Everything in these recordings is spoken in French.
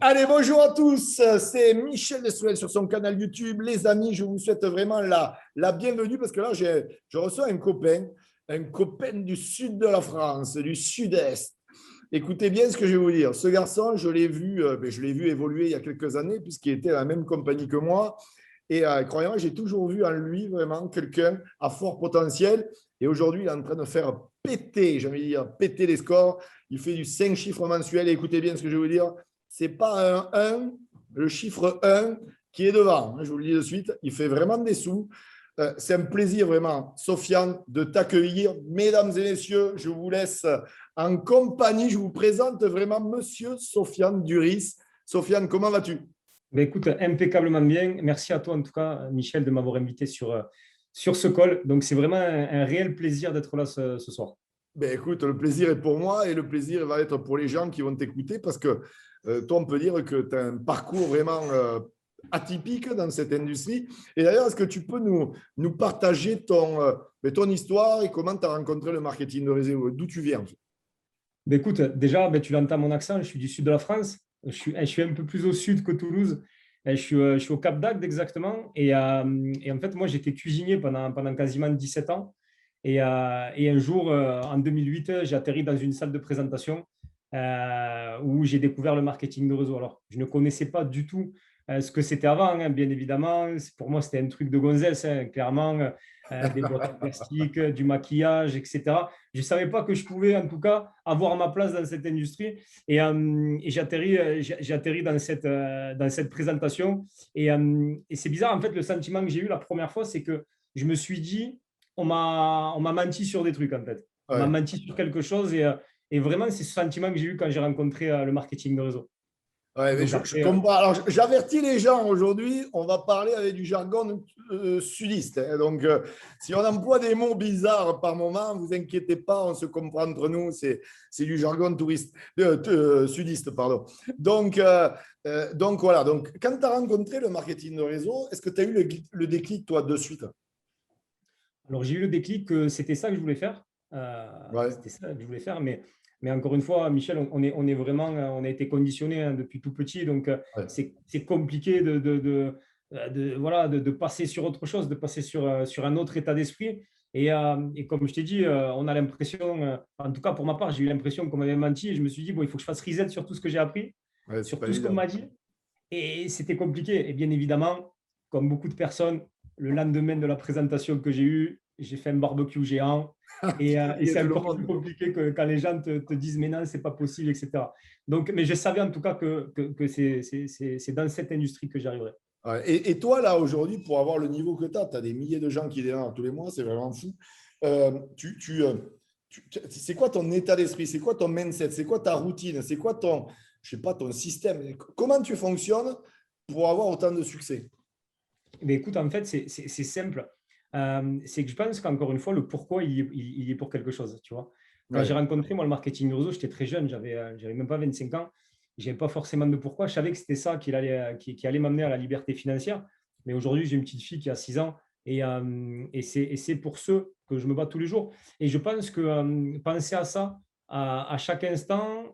Allez, bonjour à tous, c'est Michel Destruel sur son canal YouTube. Les amis, je vous souhaite vraiment la bienvenue parce que là, je reçois un copain du sud de la France, du sud-est. Écoutez bien ce que je vais vous dire. Ce garçon, je l'ai vu évoluer il y a quelques années puisqu'il était à la même compagnie que moi. Et croyez-moi, j'ai toujours vu en lui vraiment quelqu'un à fort potentiel. Et aujourd'hui, il est en train de faire péter, j'ai envie de dire, péter les scores. Il fait du 5 chiffres mensuels. Et écoutez bien ce que je vais vous dire. C'est pas un 1, le chiffre 1 qui est devant. Je vous le dis de suite. Il fait vraiment des sous. C'est un plaisir vraiment, Sofiane, de t'accueillir. Mesdames et messieurs, je vous laisse en compagnie. Je vous présente vraiment Monsieur Sofiane Duris. Sofiane, comment vas-tu? Ben écoute, impeccablement bien. Merci à toi, en tout cas, Michel, de m'avoir invité sur ce call. Donc, c'est vraiment un réel plaisir d'être là ce soir. Ben écoute, le plaisir est pour moi et le plaisir va être pour les gens qui vont t'écouter parce que toi, on peut dire que tu as un parcours vraiment atypique dans cette industrie. Et d'ailleurs, est-ce que tu peux nous partager ton histoire et comment tu as rencontré le marketing de réseau, d'où tu viens en fait. Ben écoute, déjà, ben, tu l'entends mon accent, je suis du sud de la France. Je suis un peu plus au sud que Toulouse. Je suis au Cap d'Agde exactement. Et en fait, moi, j'étais cuisinier pendant quasiment 17 ans. Et un jour, en 2008, j'ai atterri dans une salle de présentation où j'ai découvert le marketing de réseau. Alors, je ne connaissais pas du tout ce que c'était avant, hein, bien évidemment. Pour moi, c'était un truc de gonzesse, hein, clairement. Des boîtes en plastique, du maquillage, etc. Je ne savais pas que je pouvais, en tout cas, avoir ma place dans cette industrie. Et j'ai atterri dans cette présentation. Et c'est bizarre, en fait, le sentiment que j'ai eu la première fois, c'est que je me suis dit, on m'a menti sur des trucs, en fait. On m'a Ouais. menti sur quelque chose. Et vraiment, c'est ce sentiment que j'ai eu quand j'ai rencontré le marketing de réseau. Ouais, mais Donc je après, comprends. Alors, j'avertis les gens aujourd'hui, on va parler avec du jargon sudiste, hein. Donc, si on emploie des mots bizarres par moment, vous inquiétez pas, on se comprend entre nous. C'est du jargon sudiste, pardon. Donc voilà. Donc, quand tu as rencontré le marketing de réseau, est-ce que tu as eu le déclic, toi, de suite? alors, j'ai eu le déclic que c'était ça que je voulais faire. Ouais, C'était ça que je voulais faire. Mais encore une fois, Michel, on est vraiment, on a été conditionné depuis tout petit. Donc, ouais. c'est compliqué voilà, de passer sur autre chose, de passer sur un autre état d'esprit. Et comme je t'ai dit, on a l'impression, en tout cas pour ma part, j'ai eu l'impression qu'on m'avait menti. Et je me suis dit, bon, il faut que je fasse reset sur tout ce que j'ai appris, Ouais, c'est sur pas tout ce qu'on évident. m'a dit. Et c'était compliqué. Et bien évidemment, comme beaucoup de personnes, le lendemain de la présentation que j'ai eue, j'ai fait un barbecue géant. Et Il y a c'est tout le encore plus monde. compliqué que quand les gens te disent mais non, c'est pas possible, etc. Donc, mais je savais en tout cas que c'est dans cette industrie que j'arriverais. Ouais. Et toi, là, aujourd'hui, pour avoir le niveau que tu as des milliers de gens qui démarrent tous les mois, c'est vraiment fou. Euh, tu, tu, euh, c'est quoi ton état d'esprit? C'est quoi ton mindset? C'est quoi ta routine? C'est quoi je sais pas, ton système? Comment tu fonctionnes pour avoir autant de succès? Mais écoute, en fait, c'est simple. C'est que je pense qu'encore une fois, le pourquoi, il est pour quelque chose, tu vois. Quand j'ai Ouais, rencontré, moi, le marketing de réseau, j'étais très jeune, j'avais même pas 25 ans. Je n'avais pas forcément de pourquoi. Je savais que c'était ça qui allait m'amener à la liberté financière. Mais aujourd'hui, j'ai une petite fille qui a 6 ans et c'est pour ce que je me bats tous les jours. Et je pense que penser à ça à chaque instant,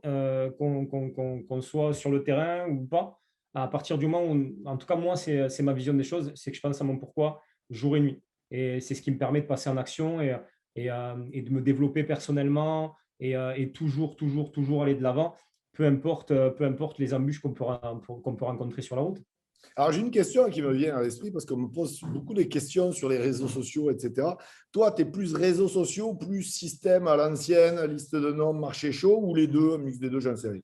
qu'on soit sur le terrain ou pas, à partir du moment où, en tout cas, moi, c'est ma vision des choses, c'est que je pense à mon pourquoi jour et nuit. Et c'est ce qui me permet de passer en action et de me développer personnellement et toujours, toujours, toujours aller de l'avant, peu importe les embûches qu'on peut rencontrer sur la route. alors, j'ai une question qui me vient à l'esprit parce qu'on me pose beaucoup de questions sur les réseaux sociaux, etc. Toi, tu es plus réseaux sociaux, plus système à l'ancienne, liste de noms, marché chaud ou les deux, un mix des deux, j'en sais rien.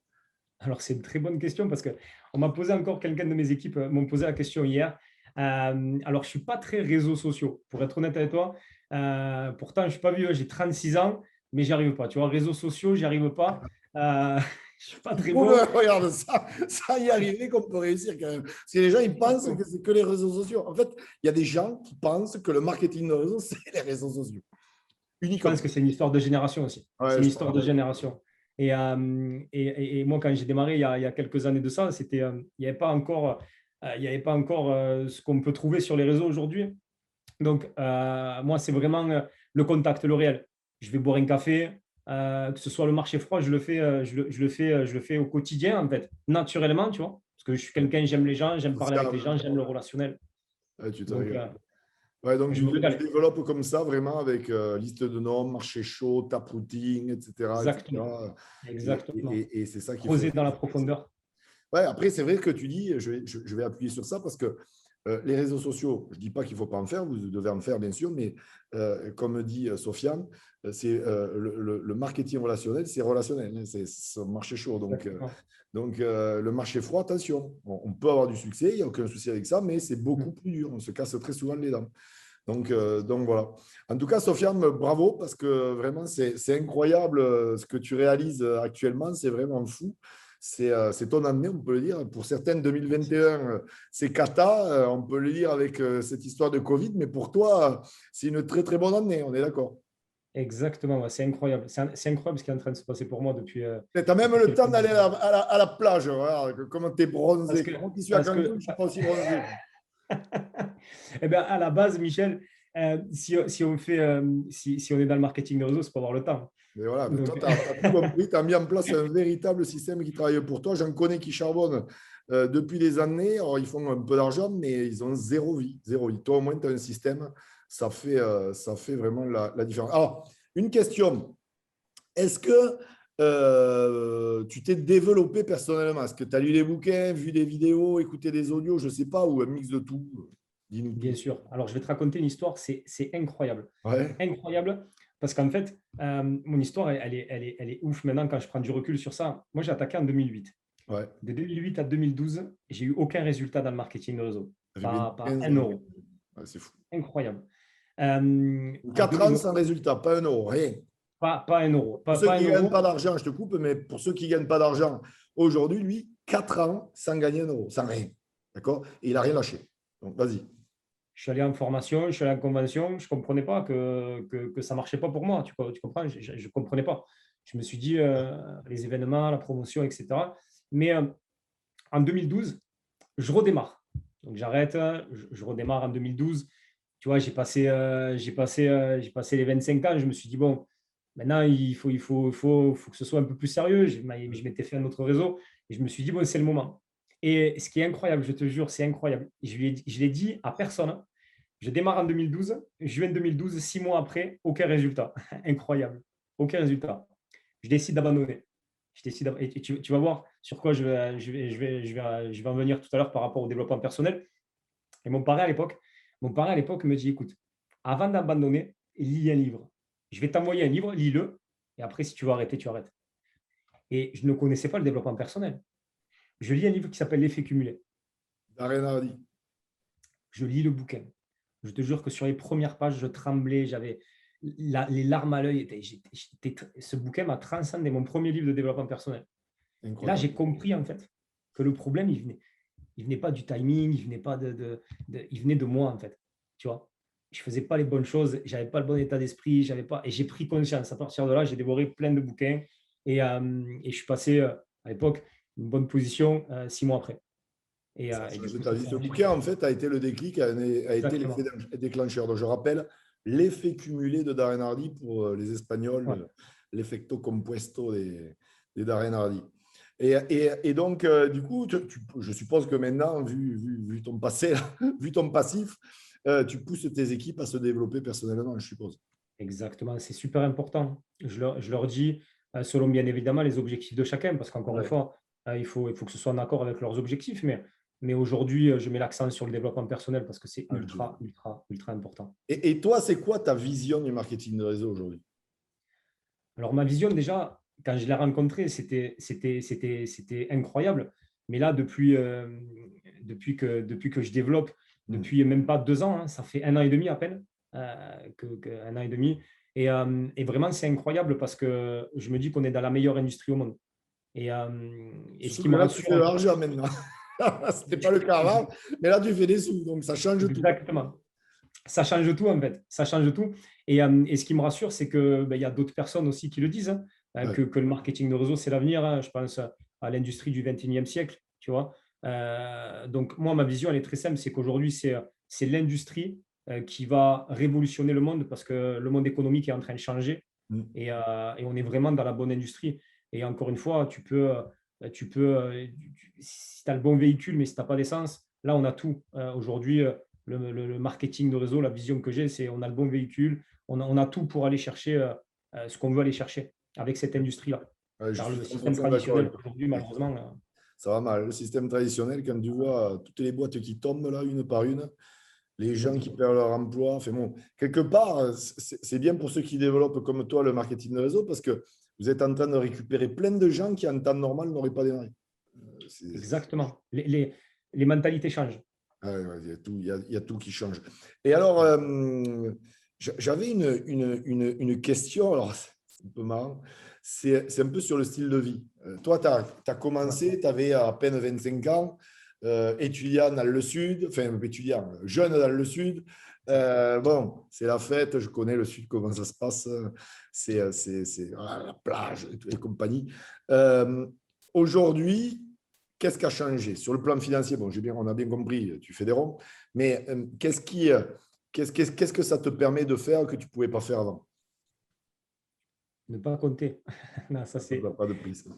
Alors, c'est une très bonne question parce qu'on m'a posé encore, quelqu'un de mes équipes m'ont posé la question hier. Alors, je ne suis pas très réseaux sociaux, pour être honnête avec toi. Pourtant, je ne suis pas vieux, j'ai 36 ans, mais j'y arrive pas. Tu vois, réseaux sociaux, j'y arrive pas. Je ne suis pas Tu très trouves, bon. regarde, ça y arriver qu'on peut réussir quand même. Parce que les gens, ils pensent que c'est que les réseaux sociaux. En fait, il y a des gens qui pensent que le marketing de réseau, c'est les réseaux sociaux. Je pense Uniquement. que c'est une histoire de génération aussi. C'est Ouais, une je histoire pense. de génération. Et moi, quand j'ai démarré il y a quelques années de ça, il n'y avait pas encore, ce qu'on peut trouver sur les réseaux aujourd'hui. Donc, moi, c'est vraiment le contact, le réel. Je vais boire un café, que ce soit le marché froid, je le fais au quotidien, en fait, naturellement, tu vois. Parce que je suis quelqu'un, j'aime les gens, j'aime parler Ça, avec les gens, j'aime le relationnel. ouais, tu te Donc, régales. Ouais, donc je me tu régale. développes comme ça, vraiment avec liste de noms, marché chaud, taproting, etc. Exactement. etc. Exactement. Et c'est ça qu'il faut. Creuser dans la profondeur. Ouais, après, c'est vrai que tu dis, je vais appuyer sur ça parce que les réseaux sociaux, je ne dis pas qu'il ne faut pas en faire, vous devez en faire bien sûr, mais comme dit Sofiane, c'est le marketing relationnel, c'est relationnel, hein, c'est un marché chaud. Exactement. Donc le marché froid, attention, on peut avoir du succès, il n'y a aucun souci avec ça, mais c'est beaucoup Mm. plus dur, on se casse très souvent les dents. Donc voilà. En tout cas, Sofiane, bravo, parce que vraiment, c'est incroyable ce que tu réalises actuellement, c'est vraiment fou. C'est ton année, on peut le dire. Pour certaines, 2021, c'est cata, on peut le dire avec cette histoire de Covid, mais pour toi, c'est une très très bonne année, on est d'accord. Exactement. Ouais, c'est incroyable. C'est incroyable ce qui est en train de se passer pour moi Tu as même depuis le quelques temps d'aller mois. à la plage. Regarde, comment tu es Parce bronzé. que, Comment tu suis à parce Cancun, je que ne suis pas aussi bronzé. eh bien, à la base, Michel, si on fait, si on est dans le marketing de réseau, c'est pour avoir le temps. Mais voilà, mais Donc, toi, tu as, tout compris, tu as mis en place un véritable système qui travaille pour toi. J'en connais qui charbonnent depuis des années. Alors, ils font un peu d'argent, mais ils ont zéro vie. Zéro vie. Toi, au moins, tu as un système. Ça fait vraiment la différence. Alors, une question. Est-ce que tu t'es développé personnellement? Est-ce que tu as lu des bouquins, vu des vidéos, écouté des audios, je ne sais pas, ou un mix de tout? Dis-nous bien tout. sûr. Alors, je vais te raconter une histoire. C'est incroyable. Ouais, Incroyable. Parce qu'en fait, mon histoire, elle est ouf maintenant quand je prends du recul sur ça. Moi, j'ai attaqué en 2008. ouais. De 2008 à 2012, j'ai eu aucun résultat dans le marketing de réseau. Ça fait bien Pas 15 un ans. euro. Ouais, c'est fou. Incroyable. En 4 ans 2000, sans résultat, pas un euro, rien. pas un euro. Pour ceux Pas qui un ne gagnent euro. pas d'argent, je te coupe, mais pour ceux qui ne gagnent pas d'argent aujourd'hui, lui, 4 ans sans gagner un euro, sans rien. D'accord? Et il n'a rien lâché. Donc, vas-y. Je suis allé en formation, je suis allé en convention, je ne comprenais pas que ça ne marchait pas pour moi. Tu comprends? Je ne comprenais pas. Je me suis dit, les événements, la promotion, etc. Mais en 2012, je redémarre. Donc j'arrête, je redémarre en 2012. Tu vois, j'ai passé les 25 ans. Je me suis dit, bon, maintenant, il faut que ce soit un peu plus sérieux. Je m'étais fait un autre réseau et je me suis dit, bon, c'est le moment. Et ce qui est incroyable, je te jure, c'est incroyable. Je l'ai dit à personne. Je démarre en 2012, juin 2012, 6 mois après, aucun résultat. Incroyable. Aucun résultat. Je décide d'abandonner. Et tu vas voir sur quoi je vais en venir tout à l'heure par rapport au développement personnel. Et mon parrain à l'époque me dit, écoute, avant d'abandonner, lis un livre. Je vais t'envoyer un livre, lis-le, et après, si tu veux arrêter, tu arrêtes. Et je ne connaissais pas le développement personnel. Je lis un livre qui s'appelle L'effet cumulé. Darren Hardy. Je lis le bouquin. Je te jure que sur les premières pages, je tremblais, j'avais les larmes à l'œil. Ce bouquin m'a transcendé, mon premier livre de développement personnel. Et là, Incroyable. j'ai compris en fait que le problème, il venait pas du timing, il venait pas il venait de moi en fait. Tu vois, je faisais pas les bonnes choses, j'avais pas le bon état d'esprit, j'avais pas, et j'ai pris conscience. À partir de là, j'ai dévoré plein de bouquins et je suis passé à l'époque une bonne position 6 mois après. Ça a Et du changé coup, ta ça vie. s'est Ce enchaîné. bouquin, en fait, a été le déclic, a été l'effet Exactement. déclencheur. Donc, je rappelle l'effet cumulé de Darren Hardy pour les Espagnols, Ouais. l'effecto compuesto des Darren Hardy. Et donc, du coup, je suppose que maintenant, vu ton passé, vu ton passif, tu pousses tes équipes à se développer personnellement, je suppose. Exactement, c'est super important. Je leur dis, selon bien évidemment les objectifs de chacun, parce qu'encore une Ouais. fois, il faut que ce soit en accord avec leurs objectifs. Mais aujourd'hui, je mets l'accent sur le développement personnel parce que c'est Ah, je vois. ultra, ultra, ultra important. Et toi, c'est quoi ta vision du marketing de réseau aujourd'hui? Alors, ma vision, déjà, quand je l'ai rencontré, c'était incroyable. Mais là, depuis que je développe, Hmm. depuis même pas 2 ans, hein, ça fait 1 an et demi à peine, 1 an et demi. Et vraiment, c'est incroyable parce que je me dis qu'on est dans la meilleure industrie au monde. Et ce Surtout qui que me là, tu rassure, fais de en fait, l'argent maintenant. Ce n'était pas le cas avant, mais là, tu fais des sous, donc ça change tout. exactement. Ça change tout, en fait. Ça change tout. Et ce qui me rassure, c'est que il y a d'autres personnes aussi qui le disent, hein, Ouais, que le marketing de réseau, c'est l'avenir, hein. Je pense à l'industrie du 21e siècle, tu vois. Donc, moi, ma vision, elle est très simple, c'est qu'aujourd'hui, c'est l'industrie qui va révolutionner le monde parce que le monde économique est en train de changer. Mm. Et on est vraiment dans la bonne industrie. Et encore une fois, si tu as le bon véhicule, mais si tu n'as pas d'essence, là, on a tout. Aujourd'hui, le marketing de réseau, la vision que j'ai, c'est on a le bon véhicule, on a tout pour aller chercher ce qu'on veut aller chercher avec cette industrie-là. Ouais, je Car suis le système 100% d'accord traditionnel, avec toi. aujourd'hui, malheureusement, Ça va mal. Le système traditionnel, quand tu vois toutes les boîtes qui tombent là, une par une, les gens qui exactement. perdent leur emploi. Enfin bon, quelque part, c'est bien pour ceux qui développent comme toi le marketing de réseau parce que vous êtes en train de récupérer plein de gens qui en temps normal n'auraient pas démarré. Exactement. Les mentalités changent. Ouais, ouais, il y a tout, il y a tout qui change. Et alors, j'avais une question, alors c'est un peu marrant, c'est un peu sur le style de vie. Toi, tu as Ouais. commencé, tu avais à peine 25 ans, étudiant dans le sud, enfin étudiant, jeune dans le sud. Bon, c'est la fête, je connais le sud, comment ça se passe, c'est la plage et compagnie. Euh, Aujourd'hui, qu'est-ce qui a changé sur le plan financier? Bon, on a bien compris, tu fais des ronds, mais qu'est-ce que ça te permet de faire que tu ne pouvais pas faire avant? Ne pas compter. Non, ça, Ça n'a c'est pas de prix, ça.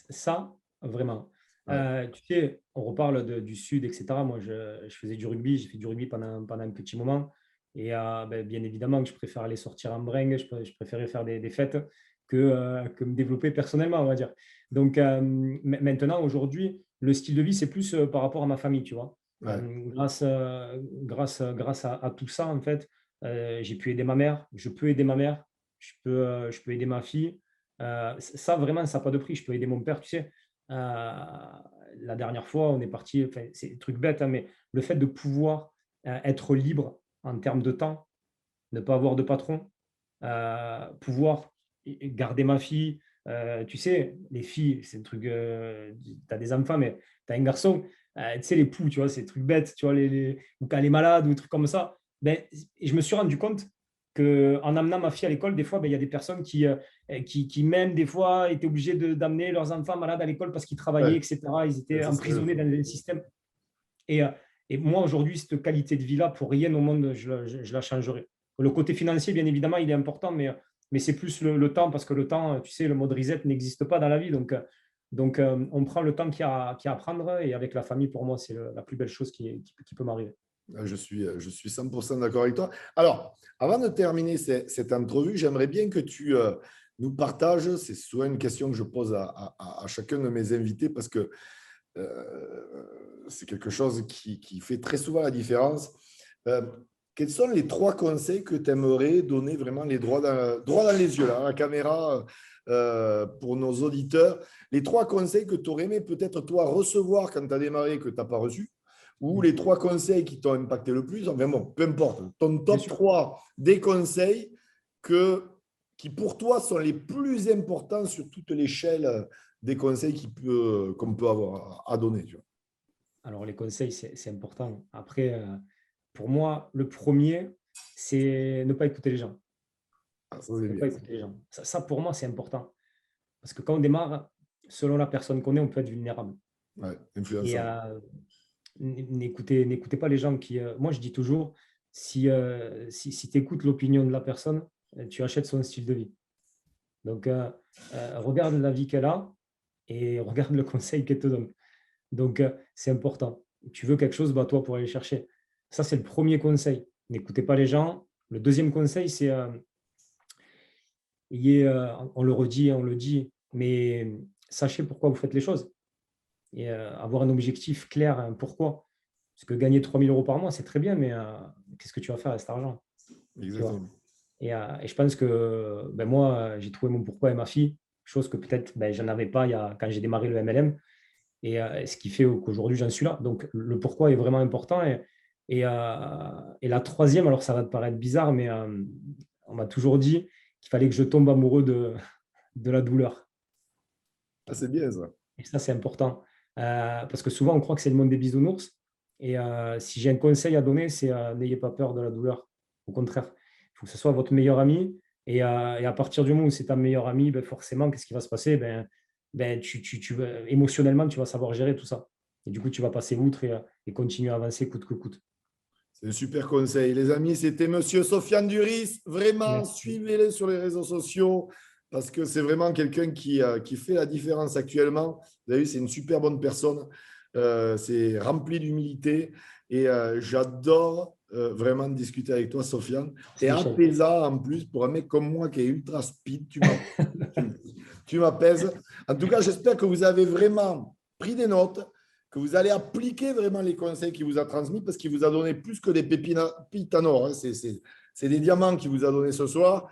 ça, vraiment. Ouais, Tu sais, on reparle du Sud, etc. Moi, je faisais du rugby, j'ai fait du rugby pendant un petit moment. Et bien évidemment que je préfère aller sortir en bringue, je préférais faire des fêtes que me développer personnellement, on va dire. Donc maintenant, aujourd'hui, le style de vie, c'est plus par rapport à ma famille, tu vois. ouais, Grâce à tout ça, en fait, j'ai pu aider ma mère, je peux aider ma mère, je peux aider ma fille. Ça, vraiment, ça n'a pas de prix. Je peux aider mon père, tu sais. La dernière fois, on est parti, enfin, c'est un truc bête, hein, mais le fait de pouvoir être libre en termes de temps, ne pas avoir de patron, pouvoir garder ma fille. Tu sais, les filles, c'est un truc, tu as des enfants, mais tu as un garçon, tu sais, les poux, tu vois, c'est des trucs bêtes, tu vois, ou quand elle est malade ou des trucs comme ça. Ben, et je me suis rendu compte qu'en amenant ma fille à l'école, des fois, ben, il y a des personnes qui même des fois étaient obligées d'amener leurs enfants malades à l'école parce qu'ils travaillaient, ouais. etc. Ils étaient Ça, c'est vrai. emprisonnés dans le système. Et, euh, et moi, aujourd'hui, cette qualité de vie-là, pour rien au monde, je la changerai. Le côté financier, bien évidemment, il est important, mais c'est plus le temps, parce que le temps, tu sais, le mode reset n'existe pas dans la vie. Donc on prend le temps qu'il y a à prendre, et avec la famille, pour moi, c'est la plus belle chose qui peut m'arriver. Je suis 100% d'accord avec toi. Alors, avant de terminer cette entrevue, j'aimerais bien que tu nous partages, c'est souvent une question que je pose à chacun de mes invités parce que c'est quelque chose qui fait très souvent la différence. Euh, Quels sont les trois conseils que tu aimerais donner vraiment les droits dans les yeux, là, à la caméra, pour nos auditeurs? Les trois conseils que tu aurais aimé peut-être toi recevoir quand tu as démarré que tu n'as pas reçu, ou les trois conseils qui t'ont impacté le plus, enfin bon, peu importe, ton Bien top sûr. 3 des conseils qui pour toi sont les plus importants sur toute l'échelle des conseils qu'on peut avoir à donner. Tu vois. Alors, les conseils, c'est important. Après, pour moi, le premier, c'est ne pas écouter les gens. Ah, ça, c'est Ne bien. pas écouter les gens. Ça, pour moi, c'est important. Parce que quand on démarre, selon la personne qu'on est, on peut être vulnérable. Ouais, Et influençable. n'écoutez pas les gens qui. Moi, je dis toujours, si tu écoutes l'opinion de la personne, tu achètes son style de vie. Donc, regarde la vie qu'elle a et regarde le conseil qu'elle te donne. Donc, c'est important. Tu veux quelque chose, toi pour aller chercher. Ça, c'est le premier conseil. N'écoutez pas les gens. Le deuxième conseil, c'est, on le redit et on le dit, mais sachez pourquoi vous faites les choses et avoir un objectif clair, un pourquoi. Parce que gagner 3 000 euros par mois, c'est très bien, mais qu'est-ce que tu vas faire avec cet argent, tu vois? Exactement. Et je pense que moi, j'ai trouvé mon pourquoi et ma fille, chose que peut-être j'en avais pas quand j'ai démarré le MLM. Et ce qui fait qu'aujourd'hui, j'en suis là. Donc, le pourquoi est vraiment important. Et la troisième, alors ça va te paraître bizarre, mais on m'a toujours dit qu'il fallait que je tombe amoureux de la douleur. Ah, c'est bien ça. Et ça, c'est important. Parce que souvent, on croit que c'est le monde des bisounours. Et si j'ai un conseil à donner, c'est n'ayez pas peur de la douleur. Au contraire, il faut que ce soit votre meilleur ami. Et à partir du moment où c'est ta meilleure amie, forcément, qu'est-ce qui va se passer? Émotionnellement, tu vas savoir gérer tout ça. Et du coup, tu vas passer outre et continuer à avancer coûte que coûte. C'est un super conseil. Les amis, c'était Monsieur Sofiane Duris. Vraiment, Merci. suivez-le sur les réseaux sociaux parce que c'est vraiment quelqu'un qui fait la différence actuellement. Vous avez vu, c'est une super bonne personne. C'est rempli d'humilité et j'adore vraiment discuter avec toi, Sofiane. Merci, Et Michel. apaisant en plus, pour un mec comme moi qui est ultra speed, tu m'apaises. En tout cas, j'espère que vous avez vraiment pris des notes, que vous allez appliquer vraiment les conseils qu'il vous a transmis parce qu'il vous a donné plus que des pépites en or. Hein. C'est des diamants qu'il vous a donné ce soir.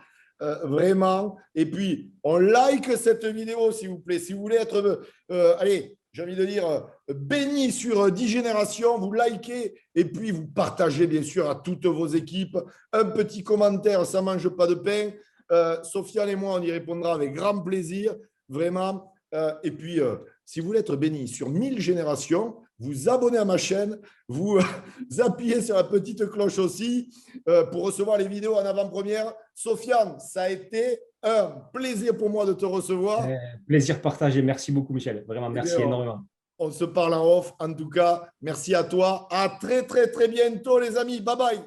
Vraiment. Et puis, on like cette vidéo, s'il vous plaît. Si vous voulez être, allez, j'ai envie de dire, béni sur 10 générations, vous likez et puis vous partagez, bien sûr, à toutes vos équipes. Un petit commentaire, ça ne mange pas de pain. Sofiane et moi, on y répondra avec grand plaisir, vraiment. Et puis, si vous voulez être béni sur 1000 générations, vous abonnez à ma chaîne, vous appuyez sur la petite cloche aussi pour recevoir les vidéos en avant-première. Sofiane, ça a été un plaisir pour moi de te recevoir. Plaisir partagé. Merci beaucoup, Michel. Vraiment, Eh merci bien, énormément. on se parle en off. En tout cas, merci à toi. À très, très, très bientôt, les amis. Bye bye.